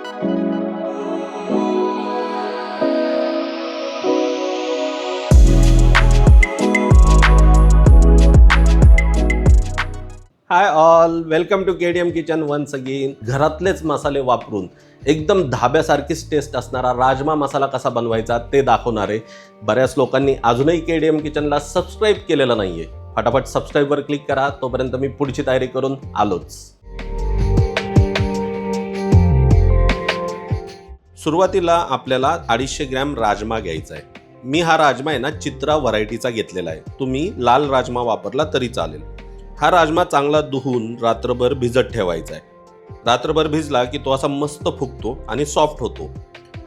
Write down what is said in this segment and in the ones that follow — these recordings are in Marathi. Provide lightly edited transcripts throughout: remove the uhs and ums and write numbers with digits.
High all, welcome to KDM kitchen once again. घरातलेच मसाले वापरून एकदम धाब्यासारखीच टेस्ट असणारा राजमा मसाला कसा बनवायचा ते दाखवणार आहे. बऱ्याच लोकांनी अजूनही केडीएम किचनला सबस्क्राईब केलेलं नाहीये. फटाफट सबस्क्राईबवर क्लिक करा. तोपर्यंत मी पुढची तयारी करून आलोच. सुरुवातीला आपल्याला 250 ग्रॅम राजमा घ्यायचा आहे. मी हा राजमा आहे ना चित्रा व्हरायटीचा घेतलेला आहे. तुम्ही लाल राजमा वापरला तरी चालेल. हा राजमा चांगला धुवून रात्रभर भिजत ठेवायचा आहे. रात्रभर भिजला की तो असा मस्त फुगतो आणि सॉफ्ट होतो.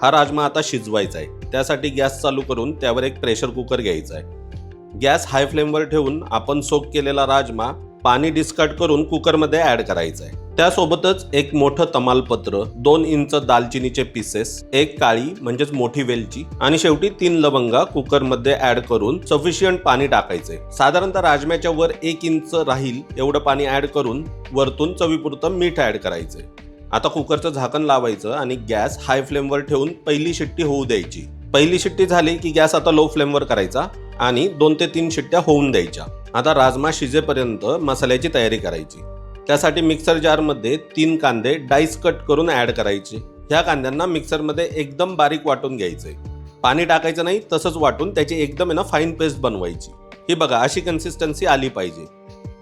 हा राजमा आता शिजवायचा आहे. त्यासाठी गॅस चालू करून त्यावर एक प्रेशर कुकर घ्यायचा आहे. गॅस हाय फ्लेमवर ठेवून आपण सोक केलेला राजमा पाणी डिस्कार्ड करून कुकरमध्ये ॲड करायचा आहे. त्यासोबतच एक मोठं तमालपत्र, 2 इंच दालचिनीचे पीसेस, एक काळी म्हणजेच मोठी वेलची आणि शेवटी 3 लवंगा कुकरमध्ये ॲड करून सफिशियंट पाणी टाकायचंय. साधारणतः राजम्याच्या वर 1 इंच राहील एवढं पाणी ॲड करून वरतून चवीपुरतं मीठ ॲड करायचंय. आता कुकरचं झाकण लावायचं आणि गॅस हाय फ्लेमवर ठेवून पहिली शिट्टी होऊ द्यायची. पहिली शिट्टी झाली की गॅस आता लो फ्लेमवर करायचा आणि 2 ते 3 शिट्ट्या होऊन द्यायच्या. आता राजमा शिजेपर्यंत मसाल्याची तयारी करायची. त्यासाठी मिक्सर जारमध्ये 3 कांदे डाईस कट करून ॲड करायचे. ह्या कांद्यांना मिक्सरमध्ये एकदम बारीक वाटून घ्यायचे. पाणी टाकायचं नाही, तसंच वाटून त्याची एकदम फाईन पेस्ट बनवायची. ही बघा अशी कन्सिस्टन्सी आली पाहिजे.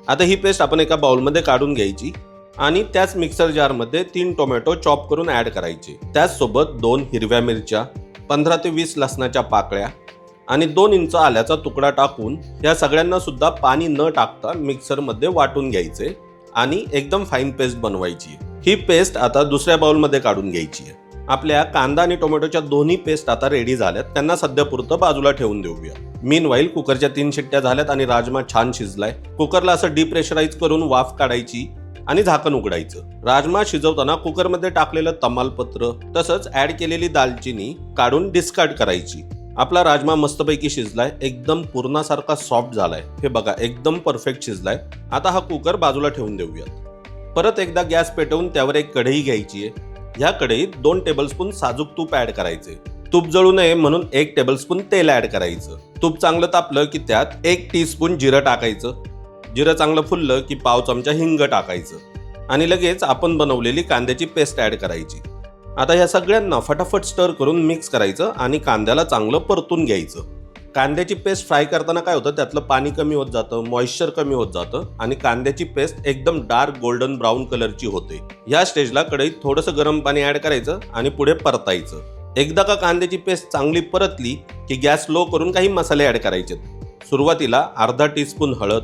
आता ही पेस्ट आपण एका बाउलमध्ये काढून घ्यायची आणि त्याच मिक्सर जारमध्ये 3 टोमॅटो चॉप करून ॲड करायचे. त्याचसोबत 2 हिरव्या मिरच्या, 15 ते 20 लसणाच्या पाकळ्या आणि 2 इंच आल्याचा तुकडा टाकून या सगळ्यांना सुद्धा पाणी न टाकता मिक्सरमध्ये वाटून घ्यायचे आणि एकदम फाईन पेस्ट बनवायची. ही पेस्ट आता दुसऱ्या बाउलमध्ये काढून घ्यायची आहे. आपल्या कांदा आणि टोमॅटोच्या दोन्ही पेस्ट आता रेडी झाल्यात. त्यांना सध्यापुरतं बाजूला ठेवून देऊया. मीनवाईल कुकरच्या 3 शिट्ट्या झाल्यात आणि राजमा छान शिजलाय. कुकरला असं डिप्रेशराईज करून वाफ काढायची आणि झाकण उघडायचं. राजमा शिजवताना कुकरमध्ये टाकलेलं तमालपत्र तसंच ऍड केलेली दालचिनी काढून डिस्कार्ड करायची. आपला राजमा मस्तपैकी शिजलाय. एकदम पुरणासारखा सॉफ्ट झालाय. हे बघा एकदम परफेक्ट शिजलाय. आता हा कुकर बाजूला ठेवून देऊयात. परत एकदा गॅस पेटवून त्यावर एक कढई घ्यायची आहे. ह्या कढईत 2 टेबलस्पून साजूक तूप ऍड करायचे. तूप जळू नये म्हणून 1 टेबलस्पून तेल ऍड करायचं. तूप चांगलं तापलं की त्यात 1 टीस्पून जिरं टाकायचं. जिरं चांगलं फुललं की पाव चमचा हिंग टाकायचं आणि लगेच आपण बनवलेली कांद्याची पेस्ट ऍड करायची. आता या सगळ्यांना फटाफट स्टर करून मिक्स करायचं आणि कांद्याला चांगलं परतून घ्यायचं. कांद्याची पेस्ट फ्राय करताना काय होतं, त्यातलं पाणी कमी होत जातं, मॉइश्चर कमी होत जातं आणि कांद्याची पेस्ट एकदम डार्क गोल्डन ब्राऊन कलरची होते. या स्टेजला कढईत थोडंसं गरम पाणी ऍड करायचं आणि पुढे परतायचं. एकदा का कांद्याची पेस्ट चांगली परतली की गॅस लो करून काही मसाले ऍड करायचे. सुरुवातीला अर्धा टीस्पून हळद,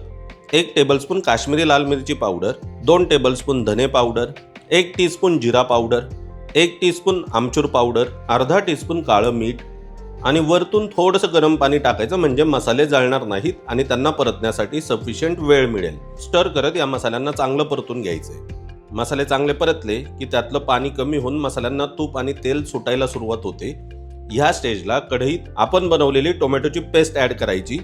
1 टेबलस्पून काश्मीरी लाल मिरची पावडर, 2 टेबलस्पून धने पावडर, 1 टीस्पून जिरा पावडर, 1 टीस्पून आमचूर पावडर, अर्धा टीस्पून काळं मीठ आणि वरतून थोडंसं गरम पाणी टाकायचं म्हणजे मसाले जळणार नाहीत आणि त्यांना परतण्यासाठी सफिशियंट वेळ मिळेल. स्टर करत या मसाल्यांना चांगलं परतून घ्यायचे. मसाले चांगले परतले की त्यातलं पाणी कमी होऊन मसाल्यांना तूप आणि तेल सुटायला सुरुवात होते. ह्या स्टेजला कढईत आपण बनवलेली टोमॅटोची पेस्ट ऍड करायची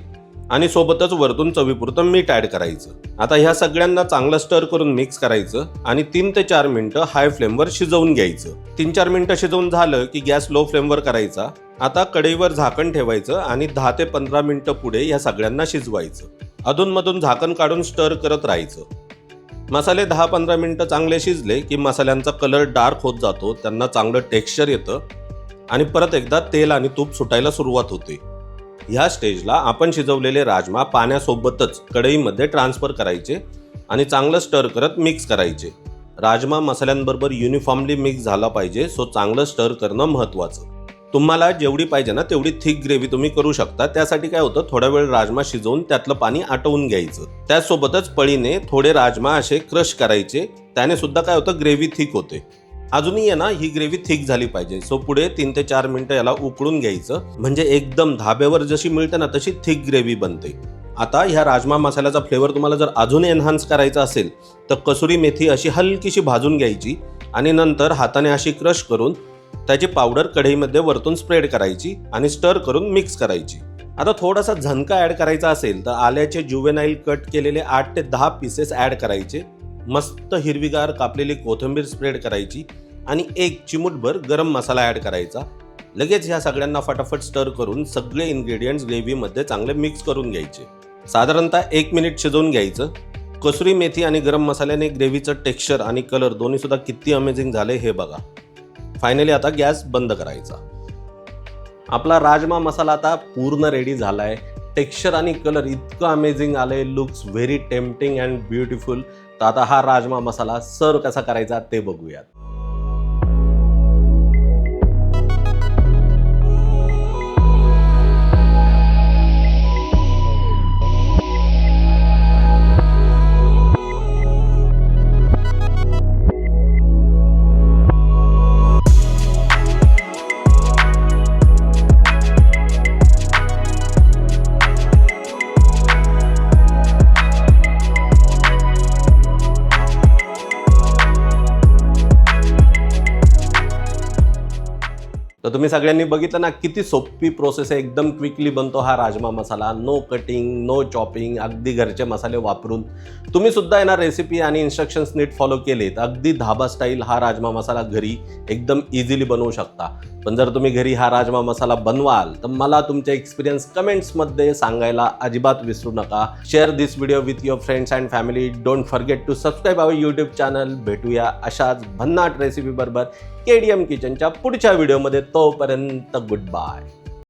आणि सोबतच वरतून चवीपुरतं मीठ ऍड करायचं. आता ह्या सगळ्यांना चांगलं स्टर करून मिक्स करायचं आणि 3 ते 4 मिनिटं हाय फ्लेमवर शिजवून घ्यायचं. 3-4 मिनिटं शिजवून झालं की गॅस लो फ्लेमवर करायचा. आता कढईवर झाकण ठेवायचं आणि 10 ते 15 मिनिटं पुढे या सगळ्यांना शिजवायचं. अधूनमधून झाकण काढून स्टर करत राहायचं. मसाले 10-15 मिनिटं चांगले शिजले की मसाल्यांचा कलर डार्क होत जातो, त्यांना चांगलं टेक्स्चर येतं आणि परत एकदा तेल आणि तूप सुटायला सुरुवात होते. ह्या स्टेजला आपण शिजवलेले राजमा पाण्यासोबतच कढईमध्ये ट्रान्सफर करायचे आणि चांगलं स्टर करत मिक्स करायचे. राजमा मसाल्यांबरोबर युनिफॉर्मली मिक्स झाला पाहिजे, सो चांगलं स्टर करणं महत्त्वाचं. तुम्हाला जेवढी पाहिजे ना तेवढी थिक ग्रेव्ही तुम्ही करू शकता. त्यासाठी काय होतं, थोडा वेळ राजमा शिजवून त्यातलं पाणी आटवून घ्यायचं. त्याचसोबतच पळीने थोडे राजमा असे क्रश करायचे. त्याने सुद्धा काय होतं, ग्रेव्ही थिक होते. अजूनही आहे ना ही ग्रेव्ही थिक झाली पाहिजे. सो पुढे 3 ते 4 मिनिटं याला उकळून घ्यायचं म्हणजे एकदम धाब्यावर जशी मिळते ना तशी थिक ग्रेव्ही बनते. आता ह्या राजमा मसाल्याचा फ्लेवर तुम्हाला जर अजून एनहान्स करायचा असेल तर कसुरी मेथी अशी हलकीशी भाजून घ्यायची आणि नंतर हाताने अशी क्रश करून त्याची पावडर कढईमध्ये वरतून स्प्रेड करायची आणि स्टर करून मिक्स करायची. आता थोडासा झणका ऍड करायचा असेल तर आल्याचे जुवेनाईल कट केलेले 8 ते 10 पीसेस ऍड करायचे. मस्त हिरवीगार कापलेली कोथिंबीर स्प्रेड करायची आणि 1 चिमूटभर गरम मसाला ॲड करायचा. लगेच ह्या सगळ्यांना फटाफट स्टर करून सगळे इन्ग्रेडियंट्स ग्रेव्हीमध्ये चांगले मिक्स करून घ्यायचे. साधारणतः 1 मिनिट शिजवून घ्यायचं. कसुरी मेथी आणि गरम मसाल्याने ग्रेव्हीचं टेक्स्चर आणि कलर दोन्ही सुद्धा किती अमेझिंग झाले हे बघा. फायनली आता गॅस बंद करायचा. आपला राजमा मसाला आता पूर्ण रेडी झाला आहे. टेक्स्चर आणि कलर इतकं अमेझिंग आलंय, looks very tempting and beautiful. तर आता हा राजमा मसाला सर्व कसा करायचा ते बघूयात. तर तुम्ही सगळ्यांनी बघितलं ना, किती सोपी प्रोसेस आहे. एकदम क्विकली बनतो हा rajma masala. No cutting, no chopping, अगदी घरचे मसाले वापरून तुम्ही सुद्धा आहे ना रेसिपी आणि इन्स्ट्रक्शन्स नीट फॉलो केलेत, अगदी धाबा स्टाईल हा राजमा मसाला घरी एकदम इझिली बनवू शकता. पण जर तुम्ही घरी हा राजमा मसाला बनवाल तर मला तुमचे एक्सपिरियन्स कमेंट्समध्ये सांगायला अजिबात विसरू नका. Share this video with your friends and family. Don't forget to subscribe our YouTube channel. भेटूया अशाच भन्नाट रेसिपी बरोबर KDM किचनच्या पुढच्या व्हिडिओमध्ये. तोपर्यंत गुड बाय.